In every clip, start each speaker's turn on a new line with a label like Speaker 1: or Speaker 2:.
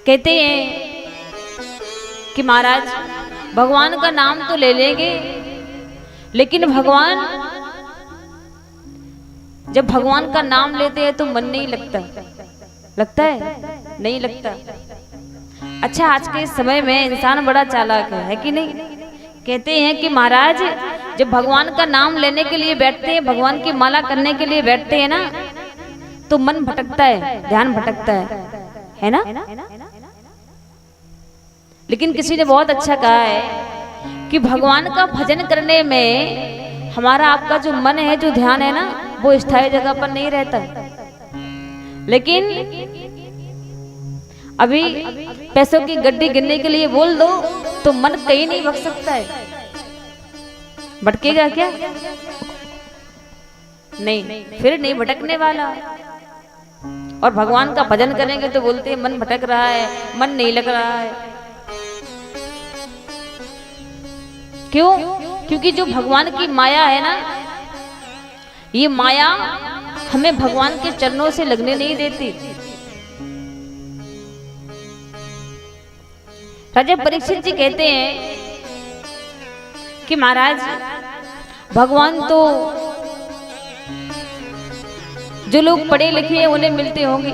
Speaker 1: कहते हैं कि महाराज भगवान का नाम तो ले लेंगे, लेकिन भगवान जब भगवान का नाम लेते हैं तो मन नहीं लगता। लगता है? नहीं लगता। अच्छा, आज के समय में इंसान बड़ा चालाक है कि नहीं? कहते हैं कि महाराज जब भगवान का नाम लेने के लिए बैठते हैं, भगवान की माला करने के लिए बैठते हैं ना, तो मन भटकता है, ध्यान भटकता है ना? लेकिन किसी ने बहुत अच्छा कहा है कि भगवान का भजन करने में हमारा आपका जो मन है, जो ध्यान है ना, वो स्थायी जगह पर नहीं रहता। लेकिन अभी पैसों की गड्डी गिनने के लिए बोल दो तो मन कहीं नहीं भटक सकता है। भटकेगा क्या? नहीं, फिर नहीं भटकने वाला। और भगवान का भजन करेंगे तो बोलते हैं मन भटक रहा है, मन नहीं लग रहा है। क्यों? क्योंकि जो भगवान की माया है ना, ये माया हमें भगवान के चरणों से लगने नहीं देती। राजा परीक्षित जी कहते हैं कि महाराज भगवान तो जो लोग पढ़े लिखे हैं उन्हें मिलते होंगे,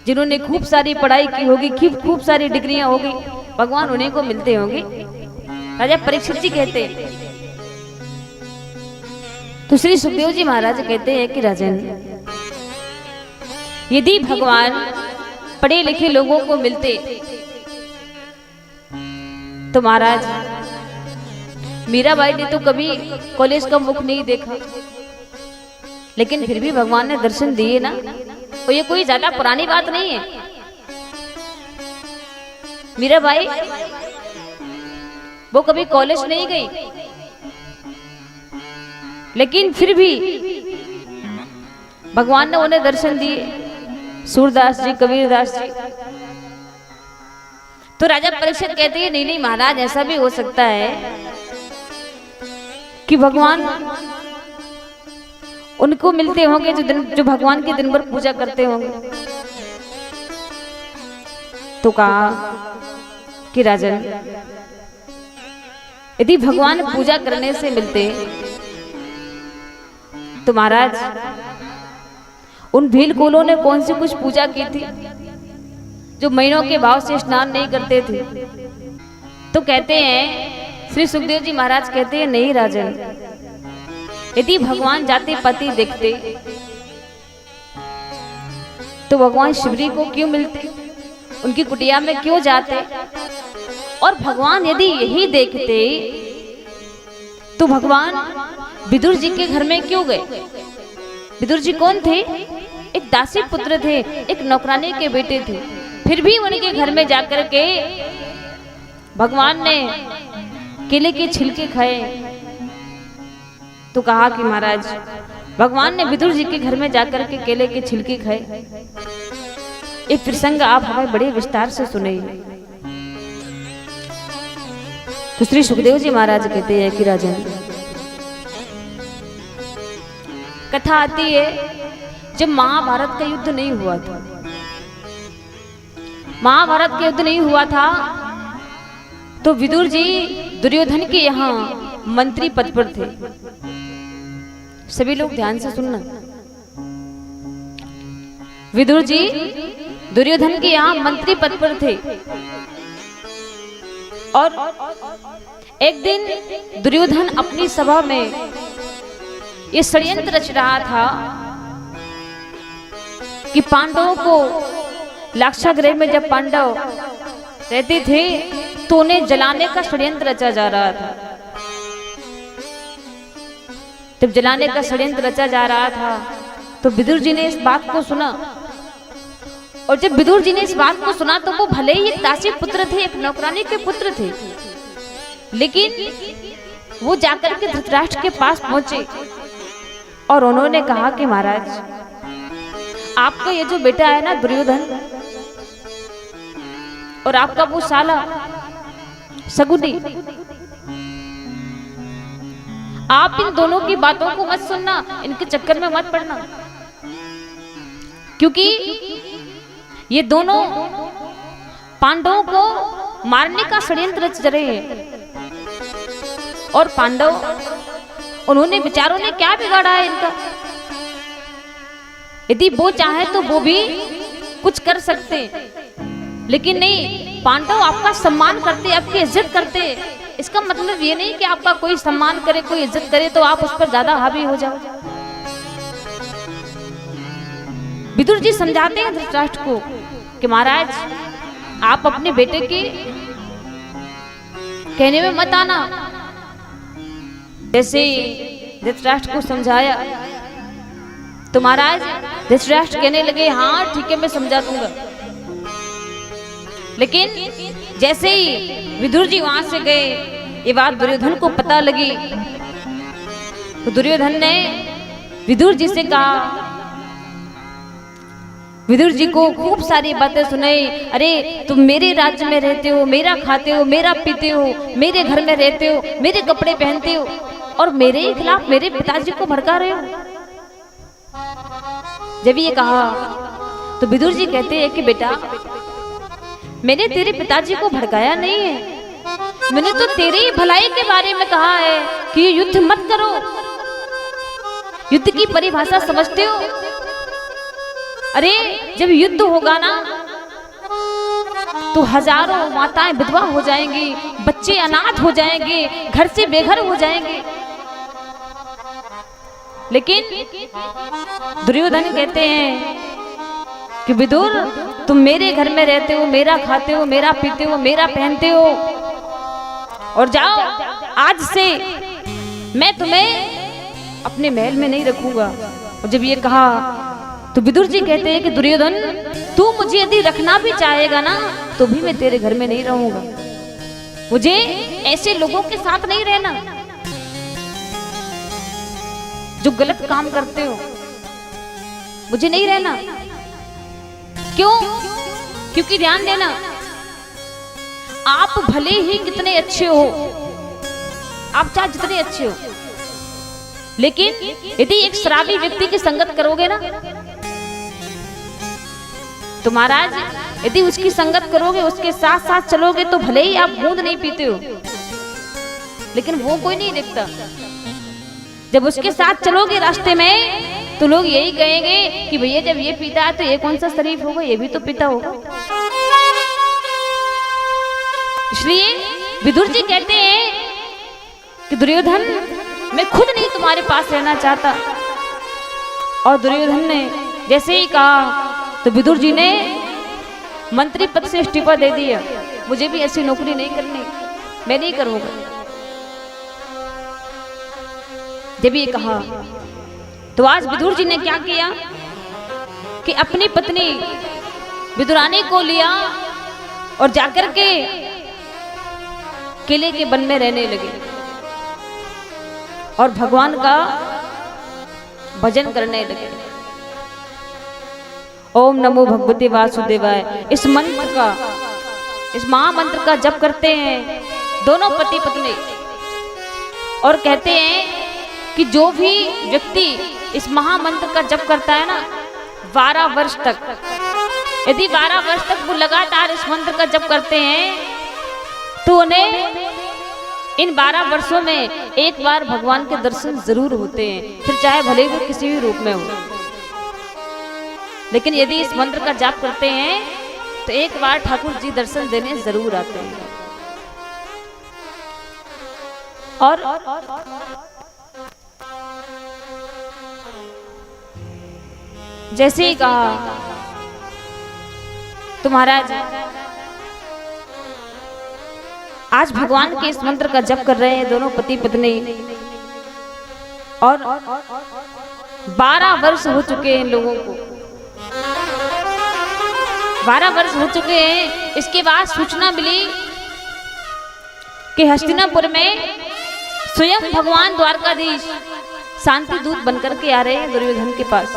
Speaker 1: जिन्होंने खूब सारी पढ़ाई की होगी, खूब सारी डिग्रियां होगी, भगवान उन्हीं को मिलते होंगे। राजा परीक्षित जी कहते हैं। तो श्री सुखदेव जी महाराज कहते हैं कि राजन, यदि भगवान पढ़े लिखे लोगों को मिलते तो महाराज मीराबाई ने तो कभी कॉलेज का मुख नहीं देखा, लेकिन फिर भी भगवान ने दर्शन दिए ना। तो ये कोई ज्यादा पुरानी बात नहीं है। मीराबाई वो कभी कॉलेज नहीं गई, लेकिन फिर भी भगवान ने उन्हें दर्शन दिए। सूरदास जी, कबीरदास जी। तो राजा परीक्षित कहते हैं नहीं नहीं महाराज, ऐसा भी हो सकता है कि भगवान उनको मिलते होंगे जो भगवान की दिन भर पूजा करते होंगे। तो कहा कि राजन, यदि भगवान पूजा करने से मिलते तो महाराज उन भीलकुलों ने कौन सी कुछ पूजा की थी जो महीनों के भाव से स्नान नहीं करते थे। तो कहते हैं श्री सुखदेव जी महाराज कहते हैं नहीं राजन, यदि भगवान जाते पति देखते तो भगवान शिवरी को क्यों मिलते, उनकी कुटिया में क्यों जाते? और भगवान यदि यही देखते तो भगवान विदुर जी के घर में क्यों गए? विदुर जी कौन थे? एक दासी पुत्र थे, एक नौकरानी के बेटे थे। फिर भी उनके घर में जाकर के भगवान ने केले के छिलके खाए। तो कहा कि महाराज भगवान ने विदुर जी के घर में जाकर के केले के छिलके खाए। एक प्रसंग आप हमें बड़े विस्तार से सुनाइए। तो श्री सुखदेव जी महाराज कहते हैं कि राजन, कथा आती है जब महाभारत का युद्ध नहीं हुआ था। महाभारत का युद्ध नहीं हुआ था तो विदुर जी दुर्योधन के यहाँ मंत्री पद पर थे। सभी लोग ध्यान से सुनना। विदुर जी दुर्योधन के यहाँ मंत्री पद पर थे और एक दिन दुर्योधन अपनी सभा में ये षड्यंत्र रच रहा था कि पांडवों को लाक्षागृह में जब पांडव रहते थे तो उन्हें जलाने का षड्यंत्र रचा जा रहा था। जब जलाने का षड्यंत्र रचा जा रहा था तो विदुर जी ने इस बात को सुना। और जब विदुर जी ने इस बात को सुना तो वो भले ही एक दासी पुत्र थे, एक नौकरानी के पुत्र थे, लेकिन वो जाकर के धृतराष्ट्र के पास पहुंचे और उन्होंने कहा कि महाराज आपका ये जो बेटा है ना दुर्योधन, और आपका वो साला सगुनी, आप इन दोनों की बातों को मत सुनना, इनके चक्कर में मत पड़ना, क्योंकि ये दोनों पांडवों को मारने का षड्यंत्र रच रहे हैं। और पांडव, उन्होंने विचारों ने क्या बिगाड़ा है इनका? यदि वो चाहे तो वो भी कुछ कर सकते, लेकिन नहीं, पांडव आपका सम्मान करते, आपकी इज्जत करते। इसका मतलब ये नहीं कि आपका कोई सम्मान करे, कोई इज्जत करे तो आप उस पर ज्यादा हावी हो जाओ। विदुर जी समझाते हैं धृतराष्ट्र को कि महाराज, आप अपने बेटे के कहने में मत आना। जैसे धृतराष्ट्र को समझाया तो महाराज धृतराष्ट्र कहने लगे, हाँ ठीक है, मैं समझा दूंगा। लेकिन जैसे ही विदुर जी वहां से गए, ये बात दुर्योधन को पता लगी, तो दुर्योधन ने विदुर जी से कहा, विदुर जी को खूब सारी बातें सुनाई। अरे तुम मेरे राज्य में रहते हो, मेरा खाते हो, मेरा पीते हो, मेरे घर में रहते हो, मेरे कपड़े पहनते हो, और मेरे ही खिलाफ मेरे पिताजी को भड़का रहे हो। जब ये कहा तो विदुर जी कहते हैं कि बेटा, मैंने तेरे पिताजी को भड़काया नहीं है, मैंने तो तेरे ही भलाई के बारे में कहा है कि युद्ध मत करो। युद्ध की परिभाषा समझते हो? अरे जब युद्ध होगा ना तो हजारों माताएं विधवा हो जाएंगी, बच्चे अनाथ हो जाएंगे, घर से बेघर हो जाएंगे। लेकिन दुर्योधन कहते हैं कि विदुर, तुम मेरे घर में रहते हो, मेरा खाते हो, मेरा पीते हो, मेरा पहनते हो, और जाओ, आज से मैं तुम्हें अपने महल में नहीं रखूंगा। और जब ये कहा तो विदुर जी कहते हैं कि दुर्योधन, तू मुझे यदि रखना भी चाहेगा ना तो भी मैं तेरे घर में नहीं रहूंगा। मुझे ऐसे लोगों के साथ नहीं रहना जो गलत काम करते हो, मुझे नहीं रहना। क्यों? क्योंकि ध्यान देना, आप भले ही कितने अच्छे हो, आप चाहे जितने अच्छे हो, लेकिन यदि एक शराबी व्यक्ति की संगत करोगे ना तो महाराज, यदि उसकी संगत करोगे, उसके साथ साथ चलोगे, तो भले ही आप बूंद नहीं पीते हो, लेकिन वो कोई नहीं देखता। जब उसके साथ चलोगे रास्ते में तो लोग यही कहेंगे कि भैया जब ये पीता है तो ये कौन सा शरीफ होगा, ये भी तो पीता होगा। इसलिए विदुर जी कहते हैं कि दुर्योधन, मैं खुद नहीं तुम्हारे पास रहना चाहता। और दुर्योधन ने जैसे ही कहा तो विदुर जी ने मंत्री पद से इस्तीफा दे दिया। मुझे भी ऐसी नौकरी नहीं करनी, मैं नहीं करूंगा। जब ये कहा तो आज विदुर जी ने क्या किया कि अपनी पत्नी विदुरानी को लिया और जाकर के किले के वन में रहने लगे और भगवान का भजन करने लगे। ओम नमो भगवते वासुदेवाय, इस मंत्र का, इस महामंत्र का जप करते हैं दोनों पति पत्नी, और कहते हैं कि जो भी व्यक्ति इस महामंत्र का जप करता है ना 12 वर्ष तक, यदि 12 वर्ष तक वो लगातार इस मंत्र का जप करते हैं तो उन्हें इन 12 वर्षों में एक बार भगवान के दर्शन जरूर होते हैं, फिर चाहे भले वो किसी भी रूप में हो। लेकिन यदि इस मंत्र का जाप करते हैं तो एक बार ठाकुर जी दर्शन देने जरूर आते हैं। और जैसे ही कहा तो महाराज आज भगवान के इस मंत्र का जप कर रहे हैं दोनों पति पत्नी, और 12 वर्ष हो चुके हैं इन लोगों को, 12 वर्ष हो चुके हैं। इसके बाद सूचना मिली कि हस्तिनापुर में स्वयं भगवान द्वारकाधीश शांति दूत बनकर के आ रहे हैं दुर्योधन के पास।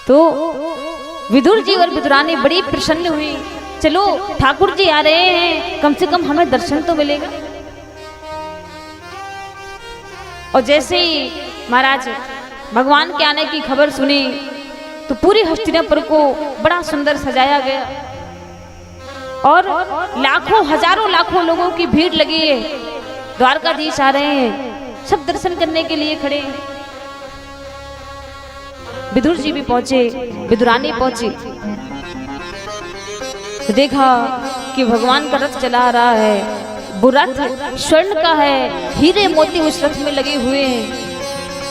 Speaker 1: तो विदुर जी और विदुरानी बड़ी प्रसन्न हुई, चलो ठाकुर जी आ रहे हैं, कम से कम हमें दर्शन तो मिलेगा। और जैसे ही महाराज भगवान के आने की खबर सुनी तो पूरी हस्तिनापुर को बड़ा सुंदर सजाया गया और लाखों हजारों लाखों लोगों की भीड़ लगी है। द्वारकाधीश आ रहे हैं, सब दर्शन करने के लिए खड़े हैं। विदुर जी भी पहुंचे, विदुरानी पहुंची, देखा कि भगवान का रथ चला आ रहा है। वो रथ स्वर्ण का है, हीरे मोती उस रथ में लगे हुए हैं।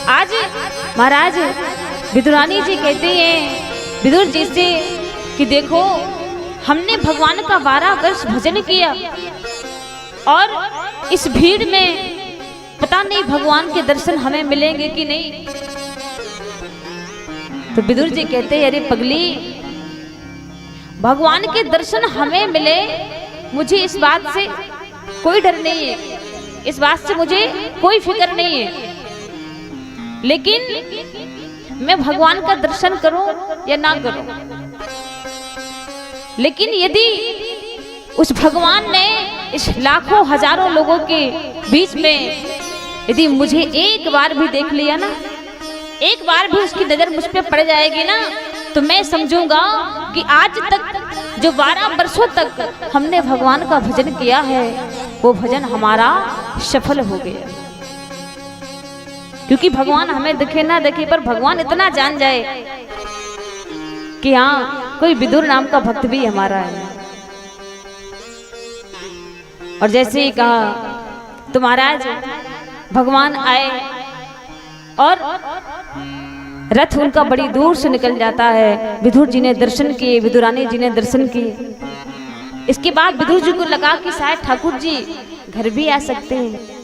Speaker 1: आज महाराज विदुरानी जी कहते हैं विदुर जी से कि देखो, हमने भगवान का 12 वर्ष भजन किया और इस भीड़ में पता नहीं भगवान के दर्शन हमें मिलेंगे कि नहीं। तो विदुर जी कहते हैं, अरे पगली, भगवान के दर्शन हमें मिले, मुझे इस बात से कोई डर नहीं है, इस बात से मुझे कोई फिक्र नहीं है। लेकिन मैं भगवान का दर्शन करूं या ना करूं, लेकिन यदि उस भगवान ने इस लाखों हजारों लोगों के बीच में यदि मुझे एक बार भी देख लिया ना, एक बार भी उसकी नजर मुझ पे पड़ जाएगी ना, तो मैं समझूंगा कि आज तक जो 12 वर्षों तक हमने भगवान का भजन किया है वो भजन हमारा सफल हो गया। क्योंकि भगवान हमें दिखे ना दिखे, पर भगवान इतना जान जाए कि हाँ, कोई विदुर नाम का भक्त भी हमारा है। और जैसे ही कहा तो महाराज भगवान आए और रथ उनका बड़ी दूर से निकल जाता है। विदुर जी ने दर्शन किए, विदुरानी जी ने दर्शन किए। इसके बाद विदुर जी को लगा कि शायद ठाकुर जी घर भी आ सकते हैं।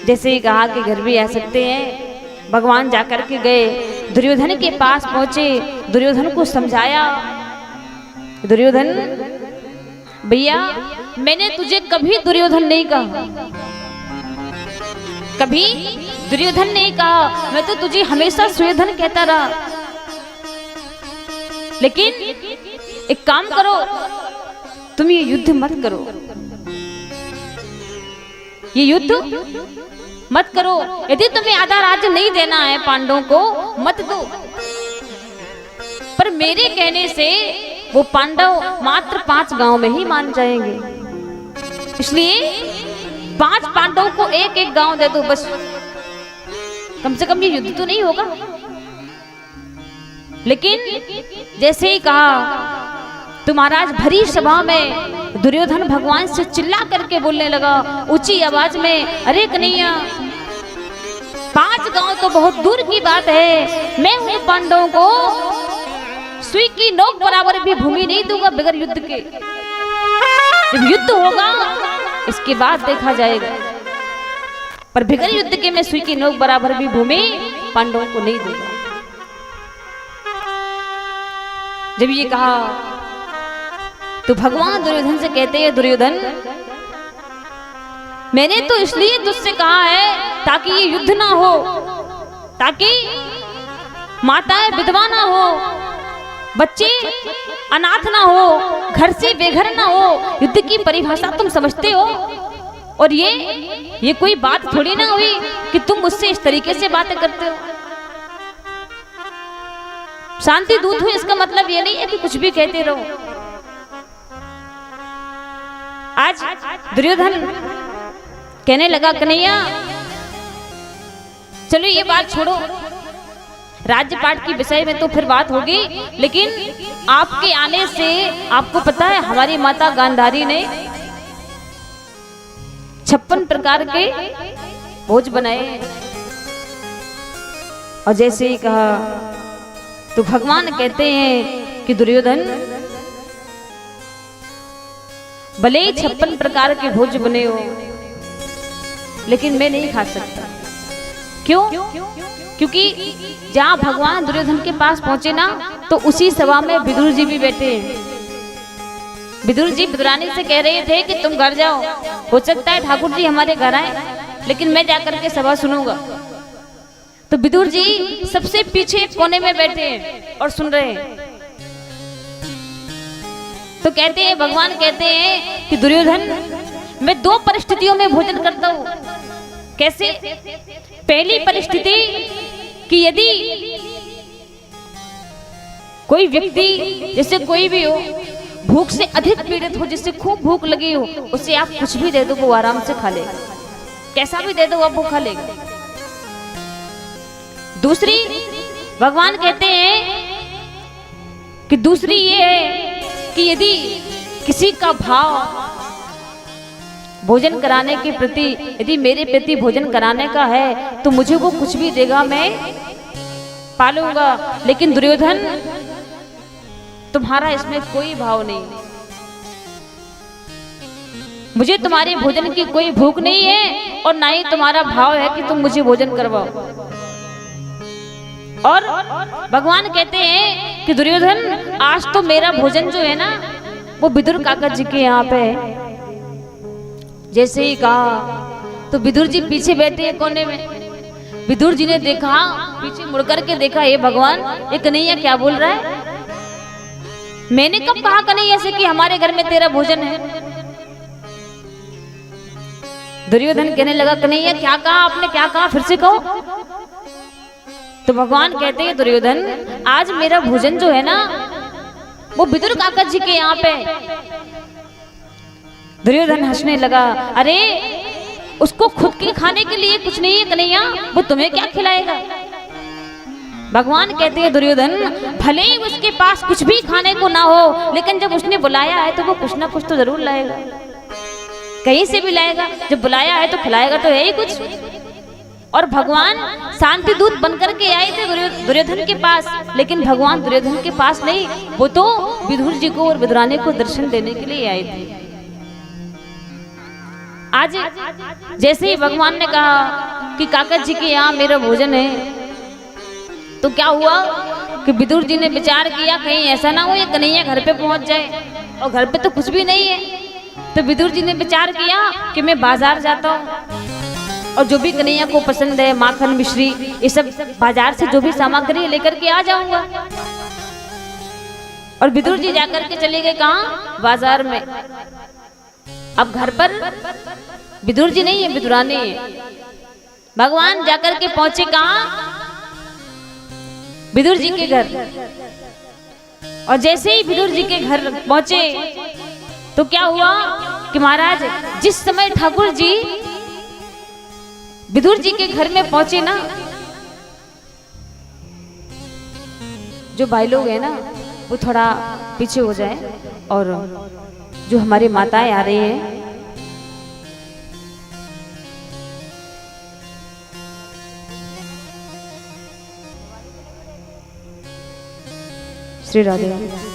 Speaker 1: जैसे ही कहा कि घर भी आ सकते हैं, भगवान जाकर के गए, दुर्योधन के पास पहुंचे, दुर्योधन को समझाया, दुर्योधन भैया, मैंने तुझे कभी दुर्योधन नहीं कहा, कभी दुर्योधन नहीं कहा, मैं तो तुझे हमेशा सुयोधन कहता रहा। लेकिन एक काम करो, तुम ये युद्ध मत करो, ये युद्ध मत करो। यदि तुम्हें आधा राज्य नहीं देना है पांडवों को, मत दो। पर मेरे कहने से वो पांडव मात्र 5 गांव में ही मान जाएंगे, इसलिए 5 पांडवों को एक एक गांव दे दो बस, कम से कम ये युद्ध तो नहीं होगा। लेकिन जैसे ही कहा तो महाराज भरी सभा में दुर्योधन भगवान से चिल्ला करके बोलने लगा ऊंची आवाज में, अरे कन्हैया, 5 गांव तो बहुत दूर की बात है, मैं हूं पांडवों को सुई की नोक बराबर भी भूमि नहीं दूंगा बगैर युद्ध के। जब युद्ध होगा इसके बाद देखा जाएगा, पर बगैर युद्ध के मैं सुई की नोक बराबर भी भूमि पांडवों को नहीं दूंगा। जब ये कहा तो भगवान दुर्योधन से कहते हैं, दुर्योधन, मैंने तो इसलिए तुझसे कहा है ताकि ये युद्ध ना हो, ताकि माताएं विधवा ना हो, बच्चे अनाथ ना हो, घर से बेघर ना हो। युद्ध की परिभाषा तुम समझते हो, और ये कोई बात थोड़ी ना हुई कि तुम मुझसे इस तरीके से बातें करते हो। शांति दूत हो इसका मतलब ये नहीं है कि कुछ भी कहते रहो। आज दुर्योधन कहने लगा, कन्हैया चलो ये बात छोड़ो, राज्यपाट की विषय में तो फिर बात होगी, लेकिन आपके आने से आपको पता है हमारी माता गांधारी ने 56 प्रकार के भोज बनाए। और जैसे ही कहा तो भगवान कहते हैं कि दुर्योधन, भले ही 56 प्रकार के भोज बने हो, लेकिन मैं नहीं खा सकता। क्यों? क्योंकि जहां भगवान दुर्योधन के पास पहुंचे ना, तो उसी सभा में विदुर जी भी बैठे हैं। विदुर जी विदुरानी से कह रहे थे कि तुम घर जाओ, हो सकता है ठाकुर जी हमारे घर आए, लेकिन मैं जाकर के सभा सुनूंगा। तो विदुर जी सबसे पीछे कोने में बैठे हैं और सुन रहे हैं। तो कहते हैं, भगवान कहते हैं कि दुर्योधन, मैं 2 परिस्थितियों में भोजन करता हूं। कैसे? पहली परिस्थिति कि यदि कोई व्यक्ति जैसे कोई भी हो भूख से अधिक पीड़ित हो, जिससे खूब भूख लगी हो, उसे आप कुछ भी दे दो वो आराम से खा लेगा, कैसा भी दे दो आप वो खा लेगा। दूसरी भगवान कहते हैं कि दूसरी ये है कि यदि किसी का भाव भोजन कराने के प्रति, यदि मेरे प्रति भोजन कराने का है तो मुझे वो कुछ भी देगा मैं पालूंगा। लेकिन दुर्योधन तुम्हारा इसमें कोई भाव नहीं, मुझे तुम्हारे भोजन की कोई भूख नहीं है और ना ही तुम्हारा भाव है कि तुम मुझे भोजन करवाओ। और भगवान कहते हैं कि दुर्योधन आज तो मेरा भोजन जो है ना वो विदुर काका जी के यहाँ पे है। जैसे ही कहा तो विदुर जी पीछे बैठे हैं कोने में। विदुर जी ने देखा, पीछे मुड़ करके देखा, ये भगवान ये कन्हैया क्या बोल रहा है, मैंने कब कहा कन्हैया से कि हमारे घर में तेरा भोजन है। दुर्योधन कहने लगा कन्हैया क्या कहा आपने, क्या कहा, फिर से कहो। तो भगवान कहते हैं दुर्योधन आज मेरा भोजन जो है ना वो विदुर काका जी के यहाँ पे। दुर्योधन हंसने लगा, अरे उसको खुद के खाने के लिए कुछ नहीं है कन्हैया, वो तुम्हें क्या खिलाएगा। भगवान कहते हैं दुर्योधन भले ही उसके पास कुछ भी खाने को ना हो, लेकिन जब उसने बुलाया है तो वो कुछ ना कुछ तो जरूर लाएगा, कहीं से भी लाएगा। जब बुलाया है तो खिलाएगा तो है ही कुछ। और भगवान शांति दूत बनकर के आए थे दुर्योधन के पास, लेकिन भगवान दुर्योधन के पास नहीं, वो तो विदुर जी को और विदुरानी को दर्शन देने के लिए आए थे। आज जैसे ही भगवान ने कहा कि काका जी के यहाँ मेरा भोजन है, तो क्या हुआ कि विदुर जी ने विचार किया कहीं ऐसा ना हो ये कन्हैया घर पे पहुंच जाए, और घर पे तो कुछ भी नहीं है। तो विदुर जी ने विचार किया कि मैं बाजार जाता हूँ और जो भी कन्हैया को पसंद है, माखन मिश्री ये सब बाजार से जो भी सामग्री लेकर के आ जाऊंगा। और विदुर जी जाकर के चले गए कहाँ, बाजार में। अब घर पर विदुर जी नहीं है, विदुरानी है। भगवान जाकर के पहुंचे कहाँ, विदुर जी के घर। और जैसे ही विदुर जी के घर पहुंचे तो क्या हुआ कि महाराज जिस समय ठाकुर जी विदुर जी के घर में पहुंचे ना, जो भाई लोग हैं ना वो थोड़ा पीछे हो जाए, और जो हमारी माताएं आ रही हैं श्री राधे।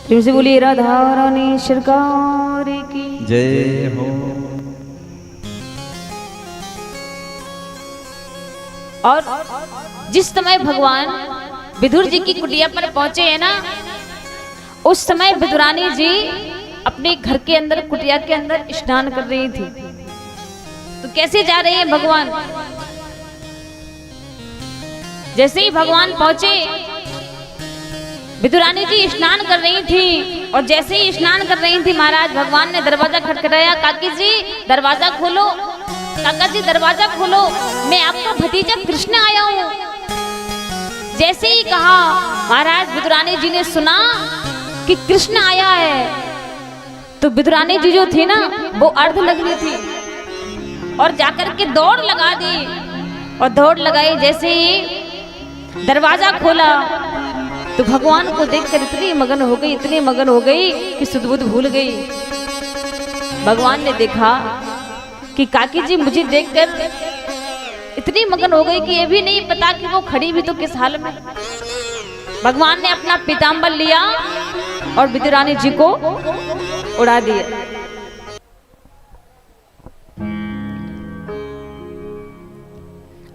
Speaker 1: फिर से बोलिए राधा रानी सरकार की
Speaker 2: जय हो।
Speaker 1: और जिस समय भगवान विदुर जी की कुटिया पर पहुंचे हैं ना, उस समय विदुरानी जी अपने घर के अंदर कुटिया के अंदर स्नान कर रही थी। तो कैसे जा रहे हैं भगवान, जैसे ही भगवान पहुंचे विदुरानी जी स्नान कर रही थी, और जैसे ही स्नान कर रही थी महाराज भगवान ने दरवाजा खटखटाया, काकी जी दरवाजा खोलो, काका जी दरवाजा खोलो, मैं आपका भतीजा कृष्ण आया हूँ। जैसे ही कहा महाराज विदुरानी जी ने सुना कि कृष्ण आया है, तो विदुरानी जी जो थी ना वो अर्ध लगी थी और जाकर के दौड़ लगा दी, और दौड़ लगाई। जैसे ही दरवाजा खोला तो भगवान को देखकर इतनी मगन हो गई, इतनी मगन हो गई कि सुध बुध भूल गई। भगवान ने देखा कि काकी जी मुझे देखकर इतनी मगन हो गई कि ये भी नहीं पता कि वो खड़ी भी तो किस हाल में। भगवान ने अपना पीतांबर लिया और विदुरानी जी को उड़ा दिया।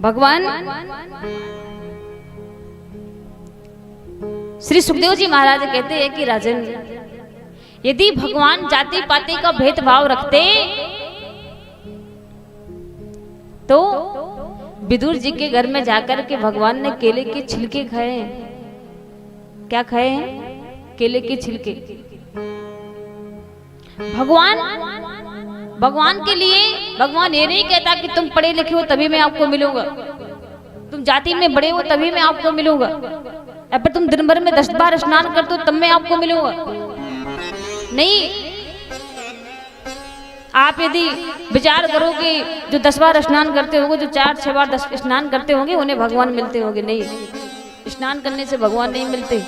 Speaker 1: भगवान श्री सुखदेव जी महाराज कहते हैं कि राजन, यदि भगवान जाति पाति का भेदभाव रखते तो विदुर जी के घर में जाकर के भगवान ने केले के छिलके खाए। क्या खाए हैं? केले के छिलके। भगवान भगवान के लिए भगवान ये नहीं कहता कि तुम पढ़े लिखे हो तभी मैं आपको मिलूंगा, तुम जाति में बड़े हो तभी मैं आपको मिलूंगा, या फिर तुम दिन भर में 10 बार स्नान करते हो तब मैं आपको मिलूंगा। नहीं, आप यदि विचार करोगे जो 10 बार स्नान करते होंगे, जो 4-6 बार स्नान करते होंगे, उन्हें भगवान मिलते होंगे। नहीं, स्नान करने से भगवान नहीं मिलते,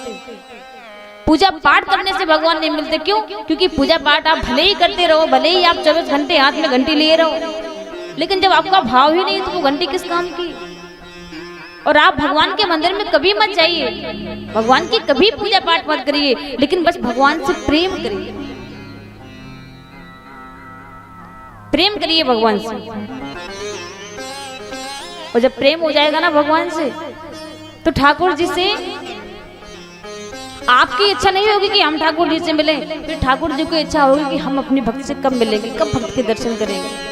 Speaker 1: पूजा पाठ करने से भगवान नहीं मिलते। क्यों? क्योंकि पूजा पाठ आप भले ही करते रहो, भले ही आप 24 घंटे हाथ में घंटी लिए रहो, लेकिन जब आपका भाव ही नहीं तो वो घंटी किस काम की। और आप भगवान के मंदिर में कभी मत जाइए, भगवान की कभी पूजा पाठ मत करिए, लेकिन बस भगवान से प्रेम करिए, प्रेम करिए भगवान से। और जब प्रेम हो जाएगा ना भगवान से, तो ठाकुर जी से आपकी इच्छा नहीं होगी कि हम ठाकुर जी से मिलें, फिर ठाकुर जी को इच्छा होगी कि हम अपने भक्त से कब मिलेंगे, कब भक्त के दर्शन करेंगे।